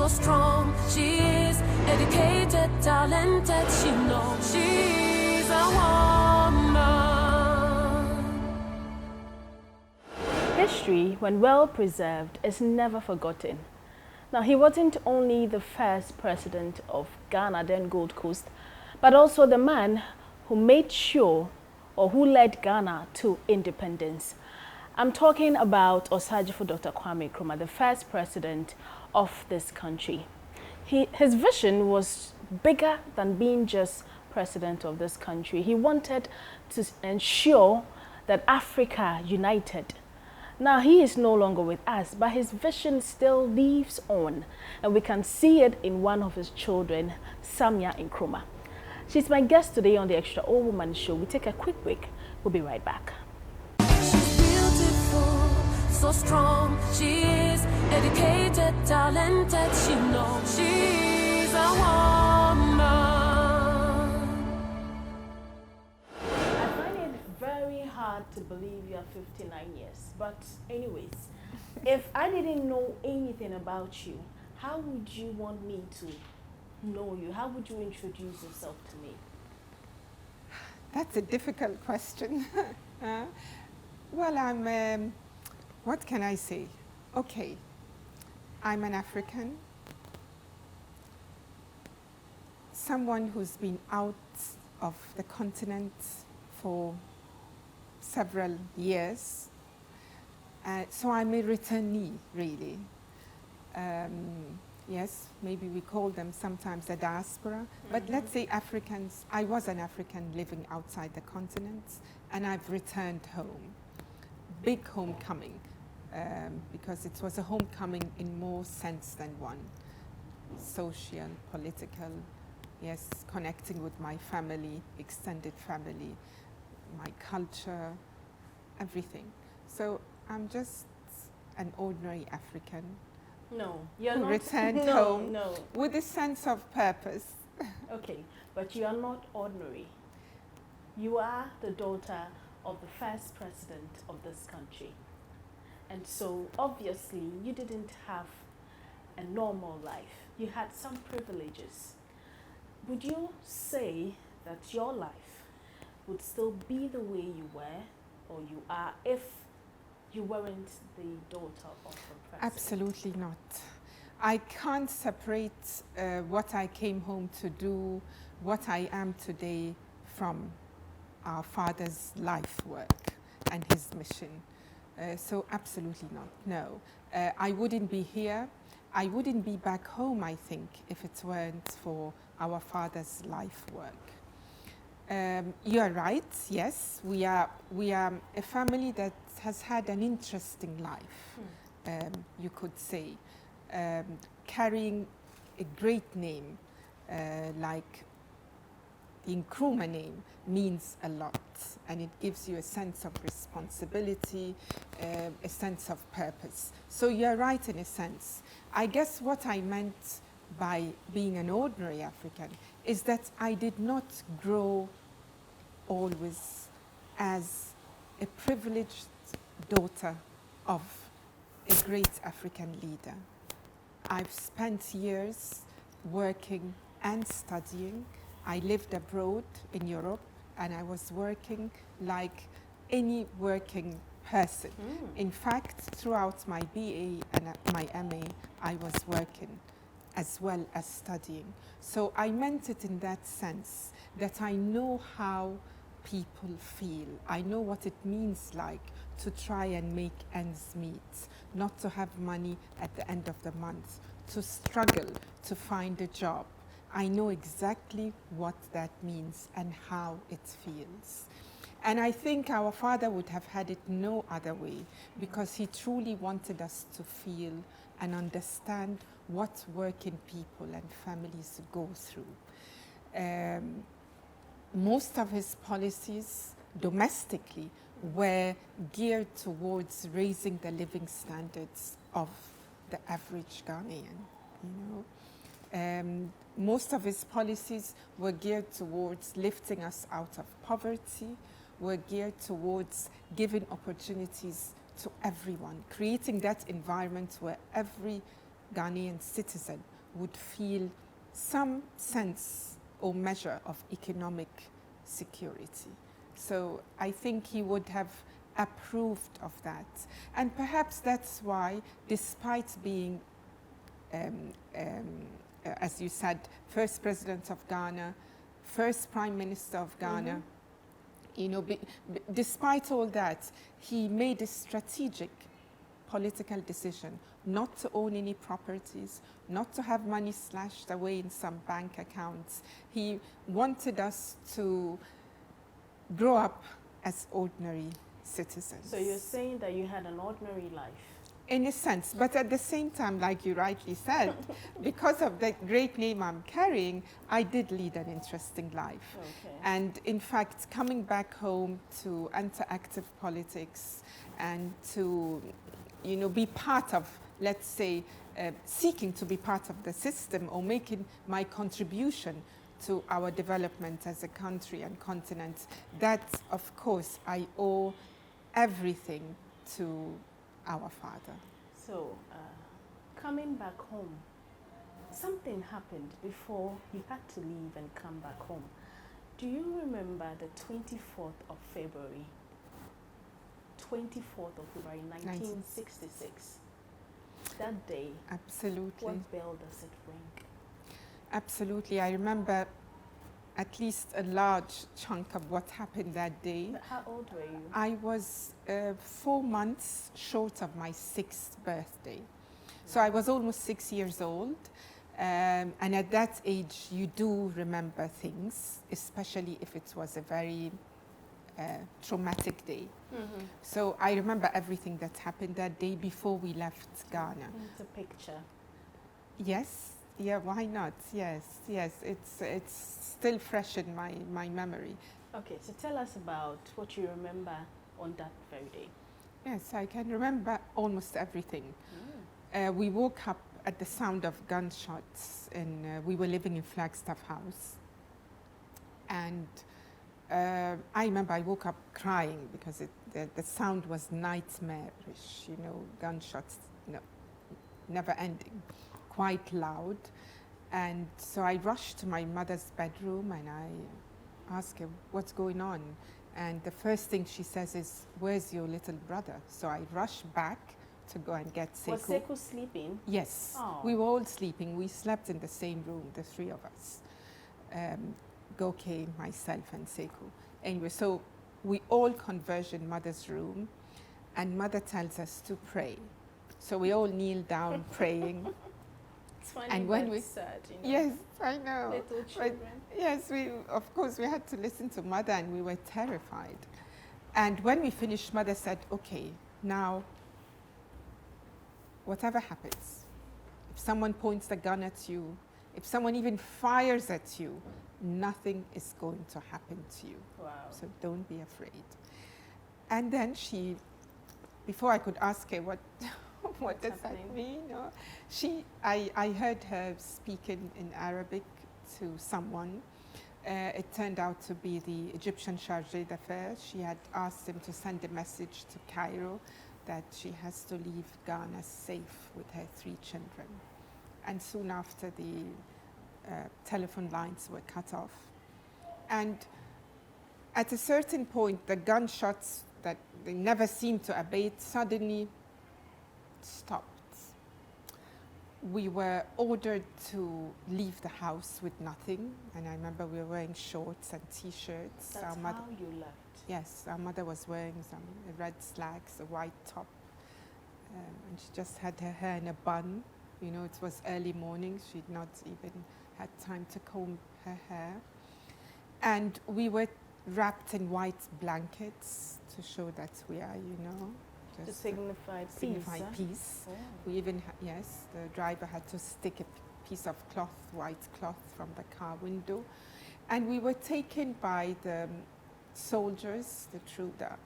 so strong. She is educated, talented. She knows she's a woman. History, when well preserved, is never forgotten. Now, he wasn't only the first president of Ghana, then Gold Coast, but also the man who made sure, or who led Ghana to independence. I'm talking about Osaagyefo Dr Kwame Nkrumah, the first president of this country. His vision was bigger than being just president of this country. He wanted to ensure that Africa united. Now, he is no longer with us, but his vision still lives on, and we can see it in one of his children, Samia Nkrumah. She's my guest today on the Extra Old Woman Show. We take a quick break. We'll be right back. She's beautiful, so strong. She is educated, talented. She knows she's a woman. To believe you are 59 years, but anyways, if I didn't know anything about you, how would you want me to know you? How would you introduce yourself to me? That's a difficult question. Well, I'm, what can I say? Okay, I'm an African, someone who's been out of the continent for several years, so I'm a returnee, really. Yes, maybe we call them sometimes a diaspora, but let's say Africans. I was an African living outside the continent, and I've returned home. Big homecoming, because it was a homecoming in more sense than one. Social, political, yes, connecting with my family, extended family, my culture, everything. So I'm just an ordinary African. No, you're who not. Returned home no. with a sense of purpose. Okay, but you are not ordinary. You are the daughter of the first president of this country. And so obviously you didn't have a normal life. You had some privileges. Would you say that your life would still be the way you were or you are if you weren't the daughter of a president? Absolutely not. I can't separate what I came home to do, what I am today, from our father's life work and his mission. So absolutely not, no. I wouldn't be here. I wouldn't be back home, I think, if it weren't for our father's life work. You are right, yes. We are a family that has had an interesting life, you could say. Carrying a great name, like the Nkrumah name, means a lot, and it gives you a sense of responsibility, a sense of purpose. So you're right in a sense. I guess what I meant by being an ordinary African is that I did not grow always as a privileged daughter of a great African leader. I've spent years working and studying. I lived abroad in Europe, and I was working like any working person. In fact, throughout my BA and my MA, I was working as well as studying. So I meant it in that sense, that I know how people feel. I know what it means like to try and make ends meet, not to have money at the end of the month, to struggle to find a job. I know exactly what that means and how it feels. And I think our father would have had it no other way, because he truly wanted us to feel and understand what working people and families go through. Most of his policies domestically were geared towards raising the living standards of the average Ghanaian, you know. Most of his policies were geared towards lifting us out of poverty, were geared towards giving opportunities to everyone, creating that environment where every Ghanaian citizen would feel some sense or measure of economic security. So I think he would have approved of that. And perhaps that's why, despite being, as you said, first president of Ghana, first prime minister of Ghana, you know, despite all that, he made a strategic political decision not to own any properties, not to have money slashed away in some bank accounts. He wanted us to grow up as ordinary citizens. So you're saying that you had an ordinary life? In a sense, but at the same time, like you rightly said, because of the great name I'm carrying, I did lead an interesting life. Okay. And in fact, coming back home to enter active politics and to, you know, be part of, let's say, seeking to be part of the system or making my contribution to our development as a country and continent, that, of course, I owe everything to our father. So, coming back home, something happened before you had to leave and come back home. Do you remember the 24th of February? 24th of February, 1966. That day. Absolutely. What bell does it ring? Absolutely. I remember at least a large chunk of what happened that day. But how old were you? I was 4 months short of my 6th birthday. So I was almost 6 years old. And at that age, you do remember things, especially if it was a very traumatic day. So I remember everything that happened that day before we left Ghana. It's a picture. Yes. Yeah, why not? Yes, yes, it's still fresh in my memory. Okay, so tell us about what you remember on that very day. Yes, I can remember almost everything. We woke up at the sound of gunshots, and we were living in Flagstaff House. And I remember I woke up crying because the sound was nightmarish, you know, gunshots, never ending. Quite loud, and so I rushed to my mother's bedroom and I asked her what's going on, and the first thing she says is, "Where's your little brother?" So I rushed back to go and get Sekou. Was Sekou sleeping? Yes, Oh. we were all sleeping. We slept in the same room, the three of us, Goke, myself and Sekou. Anyway, so we all converge in mother's room, and mother tells us to pray. So we all kneel down praying. It's funny, And when but we- sad, you know. Yes, I know. Little But children. yes, of course, we had to listen to mother and we were terrified. And when we finished, mother said, okay, now, whatever happens, if someone points the gun at you, if someone even fires at you, nothing is going to happen to you. Wow. So don't be afraid. And then she, before I could ask her what does that happening? mean, no? I heard her speaking in Arabic to someone. It turned out to be the Egyptian chargé d'affaires. She had asked him to send a message to Cairo that she has to leave Ghana safe with her 3 children. And soon after, the telephone lines were cut off. And at a certain point, the gunshots that they never seemed to abate suddenly stopped. We were ordered to leave the house with nothing, and I remember we were wearing shorts and t-shirts. That's how you left. Yes, our mother was wearing some red slacks, a white top, and she just had her hair in a bun. You know, it was early morning. She'd not even had time to comb her hair. And we were wrapped in white blankets to show that we are, you know, To just signify peace. signify huh? peace. Oh. We even, yes, the driver had to stick a piece of cloth, white cloth, from the car window. And we were taken by the soldiers, the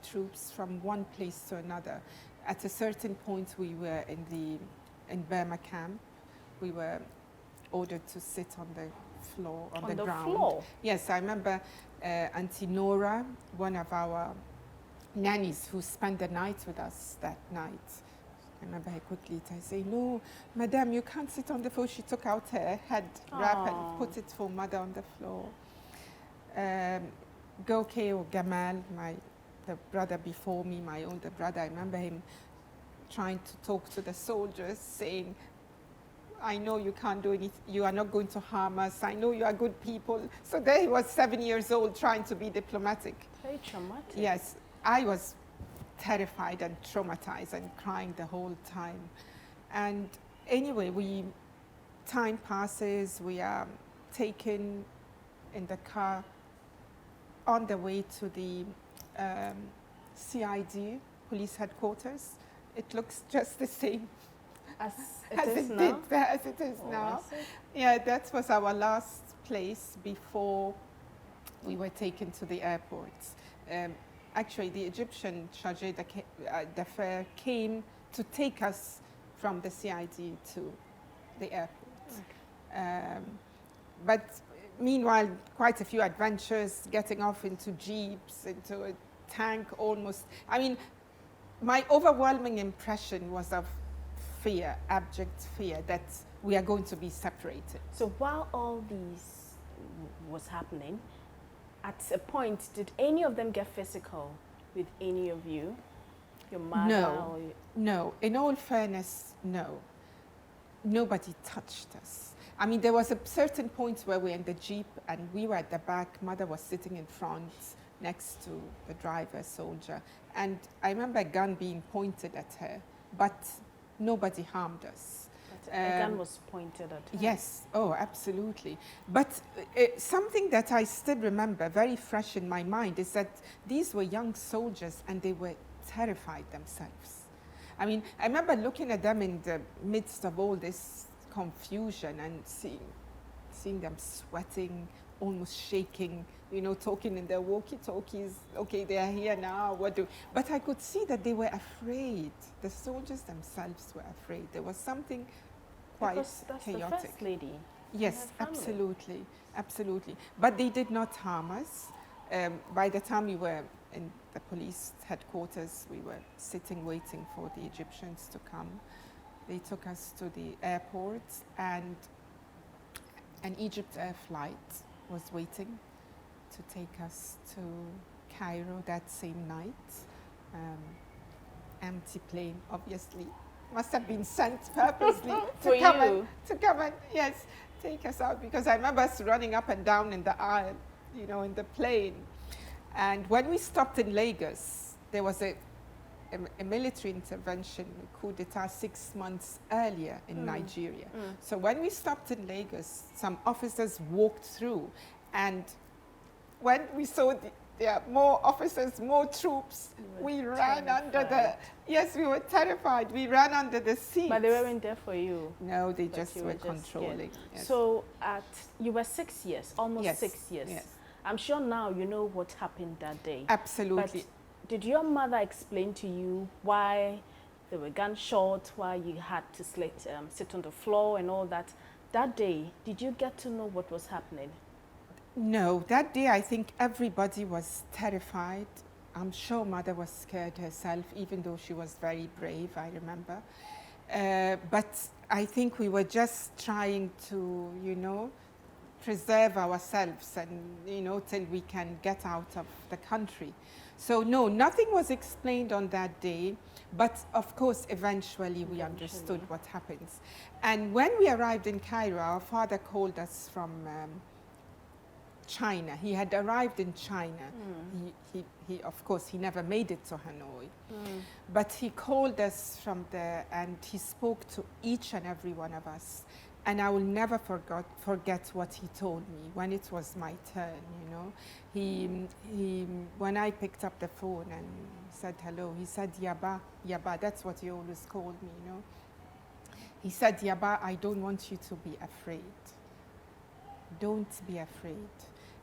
troops, from one place to another. At a certain point, we were in Burma camp. We were ordered to sit on the floor, on the ground. Floor? Yes, I remember Auntie Nora, one of our nannies who spent the night with us that night. I remember her quickly saying, no, madam, you can't sit on the floor. She took out her head wrap and put it for mother on the floor. Goke or Gamal, the brother before me, my older brother, I remember him trying to talk to the soldiers, saying, I know you can't do anything, you are not going to harm us, I know you are good people. So there he was, 7 years old, trying to be diplomatic. Very traumatic. Yes, I was terrified and traumatized and crying the whole time. And anyway, time passes, we are taken in the car on the way to the CID, police headquarters. It looks just the same as it is now. Yeah, that was our last place before we were taken to the airport. Actually, the Egyptian chargé d'affaires came to take us from the CID to the airport. Okay. But meanwhile, quite a few adventures, getting off into jeeps, into a tank almost. I mean, my overwhelming impression was of fear, abject fear, that we are going to be separated. So while all this was happening, at a point, did any of them get physical with any of you? Your mother? No, no. In all fairness, no. Nobody touched us. I mean, there was a certain point where we were in the Jeep and we were at the back. Mother was sitting in front next to the driver, soldier. And I remember a gun being pointed at her, but nobody harmed us. But a gun was pointed at her? Yes, oh, absolutely. But something that I still remember very fresh in my mind is that these were young soldiers and they were terrified themselves. I mean, I remember looking at them in the midst of all this confusion and seeing them sweating, almost shaking, you know, talking in their walkie-talkies. Okay, they are here now, but I could see that they were afraid. The soldiers themselves were afraid. There was something quite that's chaotic. The first lady. Yes, absolutely, absolutely. But they did not harm us. By the time we were in the police headquarters, we were sitting waiting for the Egyptians to come. They took us to the airport, and an Egypt Air flight was waiting to take us to Cairo that same night. Empty plane, obviously. Must have been sent purposely to come and yes, take us out, because I remember us running up and down in the aisle, you know, in the plane. And when we stopped in Lagos, there was a military intervention, coup d'etat 6 months earlier in Nigeria. So when we stopped in Lagos, some officers walked through, and when we saw there are more officers, more troops, we ran under we were terrified. We ran under the seats. But they weren't there for you? No, they just were controlling. Yes. So you were 6 years, almost 6 years. Yes. I'm sure now you know what happened that day. Absolutely. But did your mother explain to you why there were gunshots, why you had to sit on the floor and all that? That day, did you get to know what was happening? No, that day I think everybody was terrified. I'm sure mother was scared herself, even though she was very brave, I remember. But I think we were just trying to, you know, preserve ourselves and, you know, till we can get out of the country. So no, nothing was explained on that day, but of course, eventually we understood what happens. And when we arrived in Cairo, our father called us from China. He had arrived in China. He of course, he never made it to Hanoi. But he called us from there and he spoke to each and every one of us. And I will never forget what he told me when it was my turn, you know. When I picked up the phone and said hello, he said, Yaba, Yaba, that's what he always called me, you know. He said, Yaba, I don't want you to be afraid. Don't be afraid.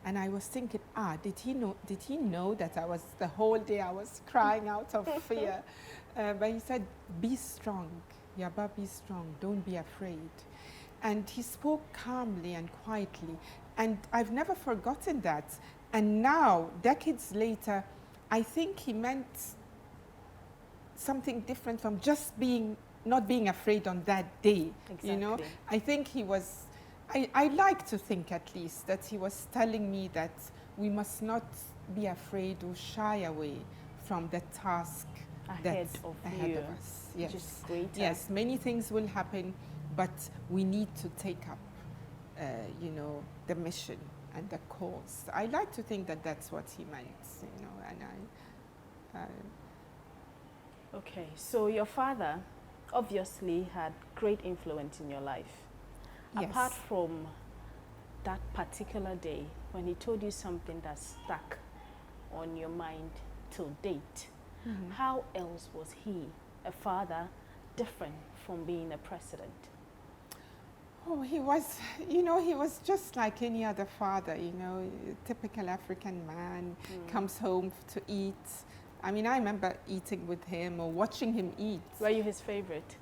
And I was thinking, did he know that the whole day I was crying out of fear? But he said, be strong, Yaba, be strong, don't be afraid. And he spoke calmly and quietly. And I've never forgotten that. And now, decades later, I think he meant something different from just not being afraid on that day. You know, Exactly. I think he was, I like to think at least that he was telling me that we must not be afraid or shy away from the task Ahead that's of ahead you, of us. Yes. which is greater. Yes, many things will happen, but we need to take up, you know, the mission and the cause. I like to think that that's what he meant, you know, and Okay, so your father obviously had great influence in your life. yes. Apart from that particular day when he told you something that stuck on your mind till date, Mhm. how else was he, a father, different from being a president? Oh, he was, you know, he was just like any other father, you know, typical African man, comes home to eat. I mean, I remember eating with him or watching him eat. Were you his favorite?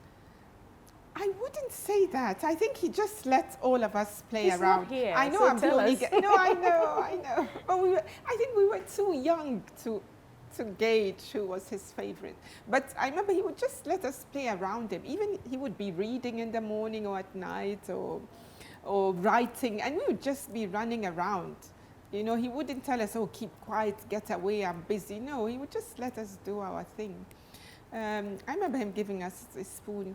I wouldn't say that. I think he just let all of us play He's not around. here, I know so I'm the tell only us. No, I know. But I think we were too young to gauge who was his favorite. But I remember he would just let us play around him. Even he would be reading in the morning or at night or writing, and we would just be running around. You know, he wouldn't tell us, oh, keep quiet, get away, I'm busy. No, he would just let us do our thing. I remember him giving us a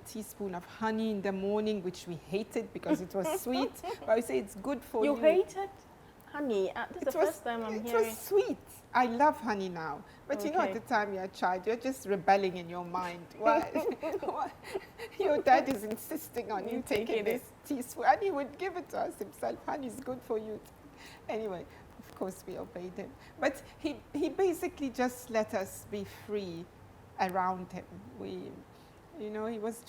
teaspoon of honey in the morning, which we hated because it was sweet. But I would say it's good for you. You hated honey? This is the first time I'm It hearing. was sweet. I love honey now. But you know, at Okay. the time you're a child, you're just rebelling in your mind. Why? Your dad is insisting on you taking this teaspoon. And he would give it to us himself. Honey is good for you. Anyway, of course we obeyed him. But he basically just let us be free around him. You know, he was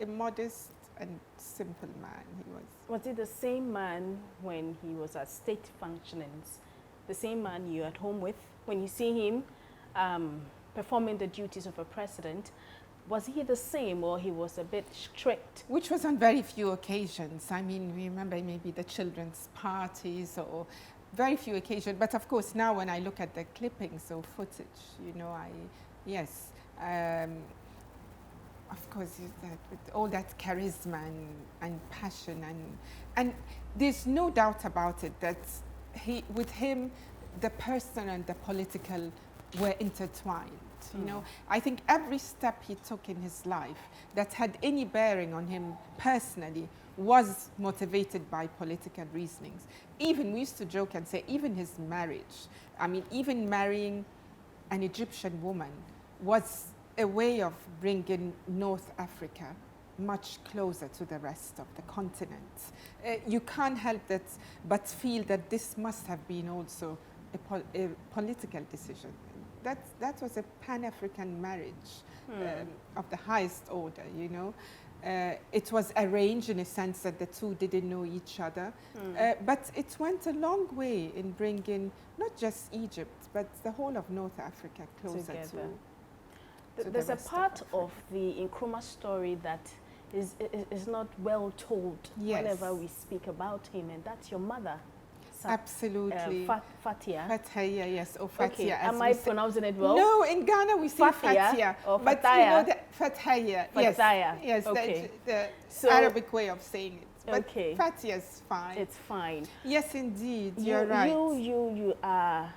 a modest and simple man. He was. Was it the same man when he was at state functionings? The same man you're at home with? When you see him performing the duties of a president, was he the same or he was a bit strict? Which was on very few occasions. I mean, we remember maybe the children's parties or very few occasions. But of course, now when I look at the clippings or footage, you know, yes. Of course, with all that charisma and passion and there's no doubt about it that with him, the person and the political were intertwined. You know, I think every step he took in his life that had any bearing on him personally was motivated by political reasonings. Even, we used to joke and say, even his marriage, I mean, even marrying an Egyptian woman was a way of bringing North Africa much closer to the rest of the continent. You can't help but feel that this must have been also a political decision. That was a Pan-African marriage of the highest order, you know. It was arranged in a sense that the two didn't know each other, but it went a long way in bringing not just Egypt, but the whole of North Africa closer Together. to There's the a rest part of of the Nkrumah story that is not well told Yes. whenever we speak about him, and that's your mother. Absolutely. Fatia. Fatia, yes, or Fatia. Okay, as am we I say. pronouncing it well? No, in Ghana we say Fatia Fatia, or but you know Fataya? Fatia, yes, Fataya, yes, okay. the So- Arabic way of saying it. But Okay. Fatia is fine. It's fine. Yes, indeed, you're right. You are,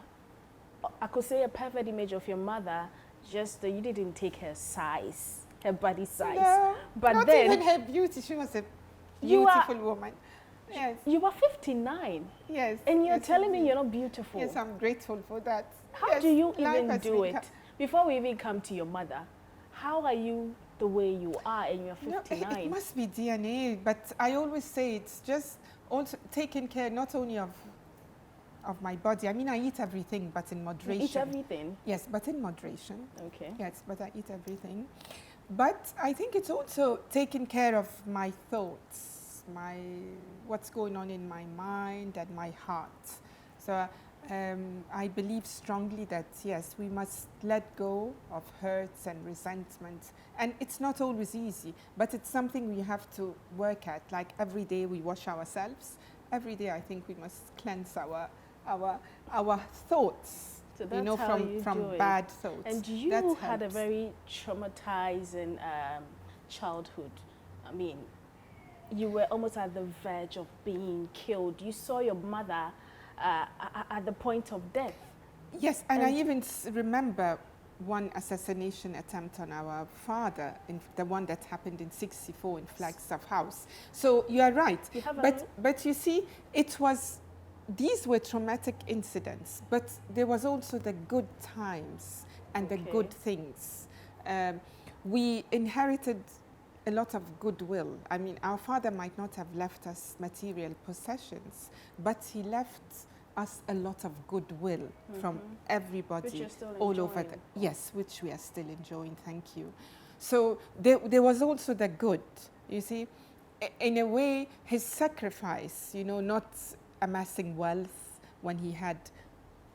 I could say, a perfect image of your mother, just that you didn't take her size, her body size. No, But not then even her beauty. She was a You are- beautiful woman. Yes, you were 59, yes. and you're yes, telling me indeed. you're not beautiful. Yes, I'm grateful for that. How Yes, do you life even has do been it? Before we even come to your mother, how are you the way you are and you're No, 59? it must be DNA, but I always say it's just also taking care not only of my body. I mean, I eat everything, but in You moderation. eat everything. Yes, but in moderation. Okay. Yes, but I eat everything. But I think it's also taking care of my thoughts, what's going on in my mind and my heart. So I believe strongly that, yes, we must let go of hurts and resentment. And it's not always easy, but it's something we have to work at. Like every day we wash ourselves. Every day I think we must cleanse our thoughts So you know, that's how from you from do it. bad thoughts. And you That had a helps. very traumatizing childhood. I mean, you were almost at the verge of being killed. You saw your mother at the point of death. Yes, and I And- even remember one assassination attempt on our father, the one that happened in '64 in Flagstaff House. So you are right, You have but you see, these were traumatic incidents, but there was also the good times and the Okay. good things. We inherited a lot of goodwill. I mean, our father might not have left us material possessions, but he left us a lot of goodwill from everybody Which you're still all over enjoying. yes, which we are still enjoying, thank you. So there was also the good, you see. In a way, his sacrifice, you know, not amassing wealth when he had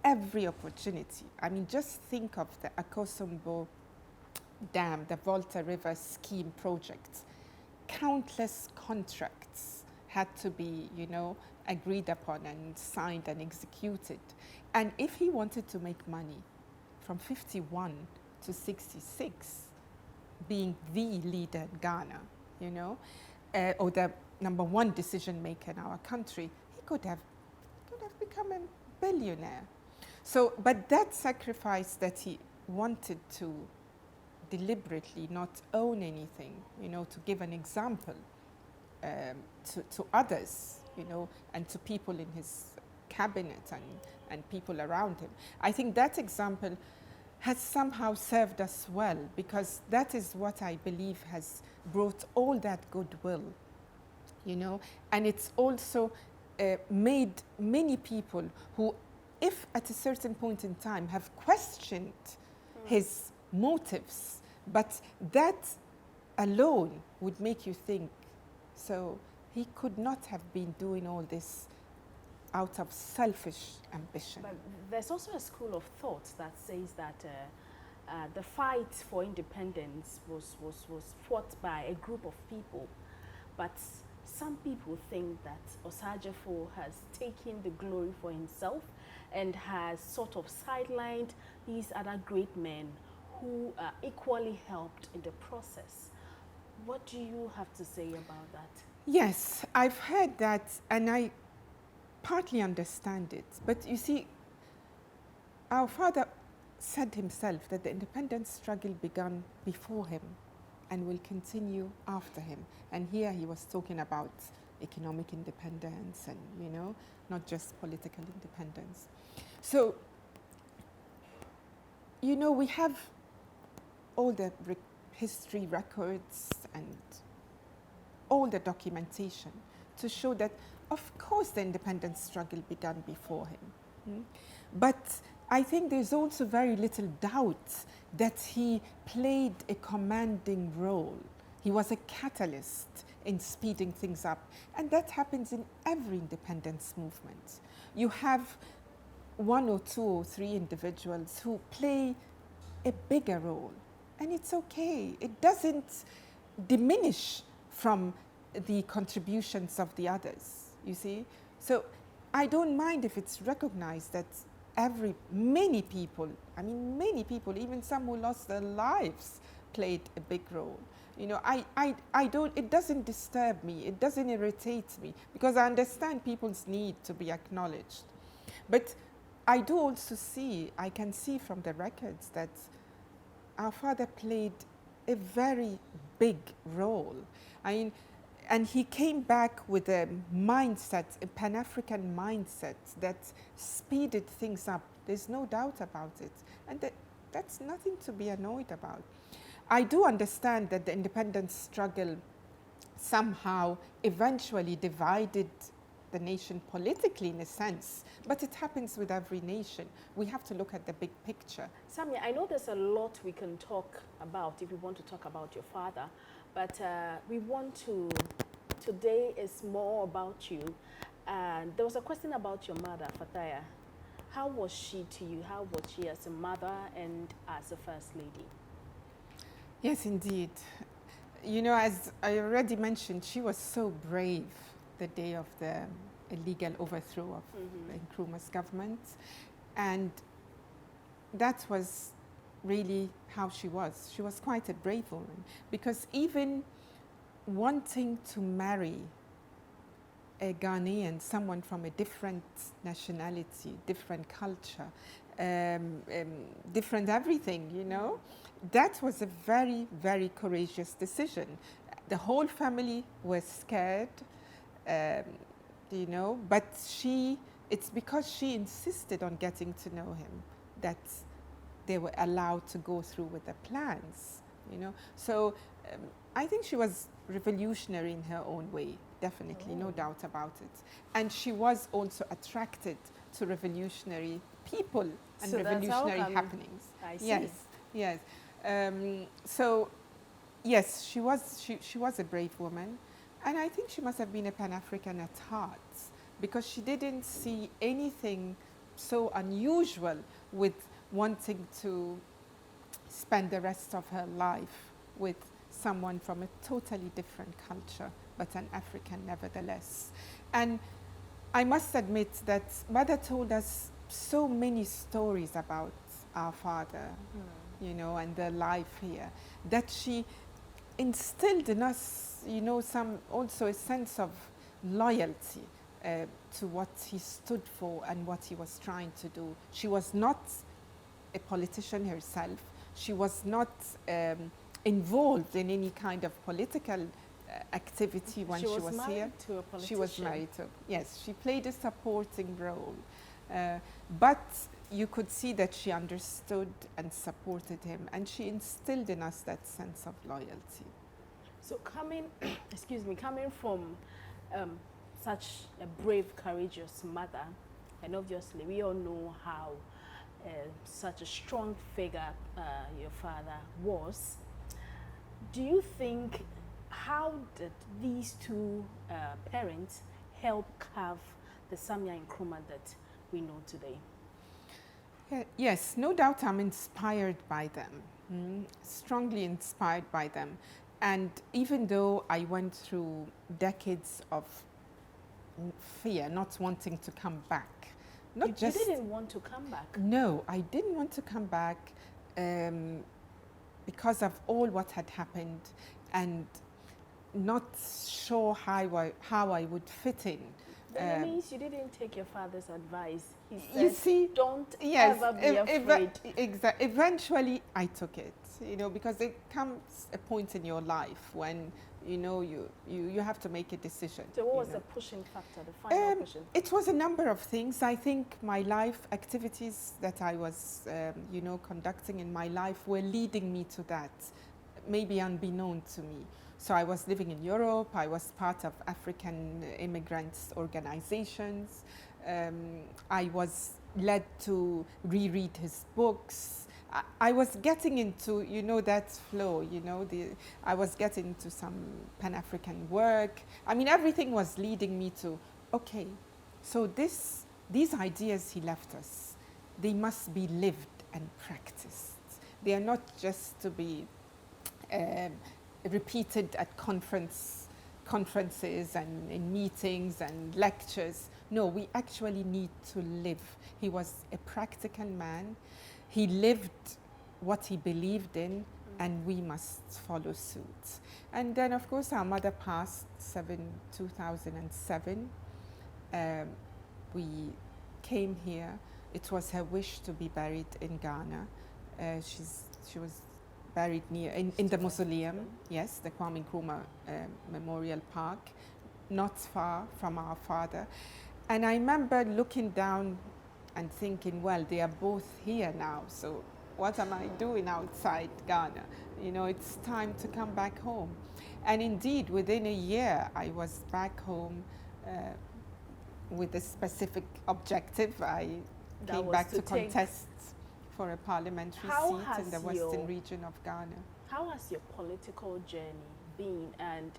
every opportunity. I mean, just think of the Akosombo Dam, the Volta River scheme project. Countless contracts had to be, you know, agreed upon and signed and executed. And if he wanted to make money from 51 to 66, being the leader in Ghana, you know, or the number one decision maker in our country, he could have become a billionaire. So, but that sacrifice that he wanted to deliberately not own anything, you know, to give an example to others, you know, and to people in his cabinet and people around him. I think that example has somehow served us well, because that is what I believe has brought all that goodwill, you know, and it's also made many people who, if at a certain point in time, have questioned his motives, but that alone would make you think, so he could not have been doing all this out of selfish ambition. But there's also a school of thought that says that the fight for independence was fought by a group of people. But some people think that Osaagyefo has taken the glory for himself and has sort of sidelined these other great men who equally helped in the process. What do you have to say about that? Yes, I've heard that, and I partly understand it. But you see, our father said himself that the independence struggle began before him and will continue after him. And here he was talking about economic independence and, you know, not just political independence. So, you know, we have all the history records and all the documentation to show that, of course, the independence struggle began before him. But I think there's also very little doubt that he played a commanding role. He was a catalyst in speeding things up. And that happens in every independence movement. You have one or two or three individuals who play a bigger role. And it's okay. It doesn't diminish from the contributions of the others, you see. So I don't mind if it's recognized that many people, even some who lost their lives, played a big role. You know, it doesn't disturb me, it doesn't irritate me, because I understand people's need to be acknowledged. But I do also I can see from the records that our father played a very big role. I mean, and he came back with a mindset, a Pan-African mindset that speeded things up. There's no doubt about it. And that's nothing to be annoyed about. I do understand that the independence struggle somehow eventually divided the nation politically, in a sense, but it happens with every nation. We have to look at the big picture. Samia, I know there's a lot we can talk about if we want to talk about your father, but we want to, today is more about you. And there was a question about your mother, Fataya. How was she to you? How was she as a mother and as a first lady? Yes, indeed. You know, as I already mentioned, she was so brave the day of the illegal overthrow of Nkrumah's government. And that was really how she was. She was quite a brave woman, because even wanting to marry a Ghanaian, someone from a different nationality, different culture, different everything, you know, that was a very, very courageous decision. The whole family was scared, you know, but it's because she insisted on getting to know him that they were allowed to go through with the plans, you know. So I think she was revolutionary in her own way, definitely, no doubt about it. And she was also attracted to revolutionary people and So that's how revolutionary come happenings. I see. Yes, yes. So yes, she was a brave woman, and I think she must have been a Pan-African at heart, because she didn't see anything so unusual with wanting to spend the rest of her life with someone from a totally different culture, but an African nevertheless. And I must admit that Mother told us so many stories about our father, you know, and their life here, that she instilled in us, you know, also a sense of loyalty to what he stood for and what he was trying to do. She was not a politician herself. She was not involved in any kind of political activity when she was here. To a politician. She was married to, yes, she played a supporting role. But you could see that she understood and supported him, and she instilled in us that sense of loyalty. So coming, excuse me, coming from such a brave, courageous mother, and obviously we all know how such a strong figure your father was, do you think, how did these two parents help carve the Samia Nkrumah that we know today? Yes, no doubt I'm inspired by them, strongly inspired by them. And even though I went through decades of fear, not wanting to come back. You didn't want to come back? No, I didn't want to come back because of all what had happened, and not sure how I would fit in. That means you didn't take your father's advice. He said, you see, don't yes, ever be afraid. Eventually, I took it, you know, because there comes a point in your life when, you know, you have to make a decision. So what was the pushing factor, the final pushing factor? It was a number of things. I think my life activities that I was, you know, conducting in my life were leading me to that, maybe unbeknown to me. So I was living in Europe. I was part of African immigrants organizations. I was led to reread his books. I was getting into, you know, that flow, you know, I was getting into some Pan-African work. I mean, everything was leading me to, okay, so these ideas he left us, they must be lived and practiced. They are not just to be repeated at conferences and in meetings and lectures. No, we actually need to live. He was a practical man. He lived what he believed in, and we must follow suit. And then, of course, our mother passed 2007. We came here. It was her wish to be buried in Ghana. She was buried in the mausoleum, yes, the Kwame Nkrumah Memorial Park, not far from our father. And I remember looking down and thinking, well, they are both here now, so what am I doing outside Ghana? You know, it's time to come back home. And indeed, within a year, I was back home with a specific objective. I came back to contest for a parliamentary seat in the western region of Ghana. How has your political journey been, and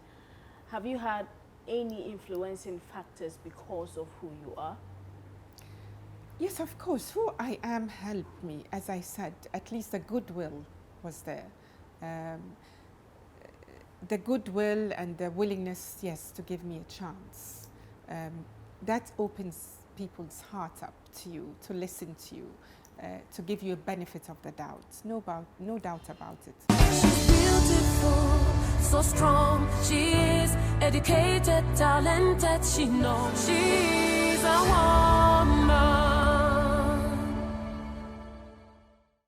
have you had any influencing factors because of who you are? Yes, of course. Who I am helped me. As I said, at least the goodwill was there. The goodwill and the willingness, yes, to give me a chance. That opens people's heart up to you, to listen to you. to give you a benefit of the doubt. No doubt about it. She's beautiful, so strong. She is educated, talented. She knows she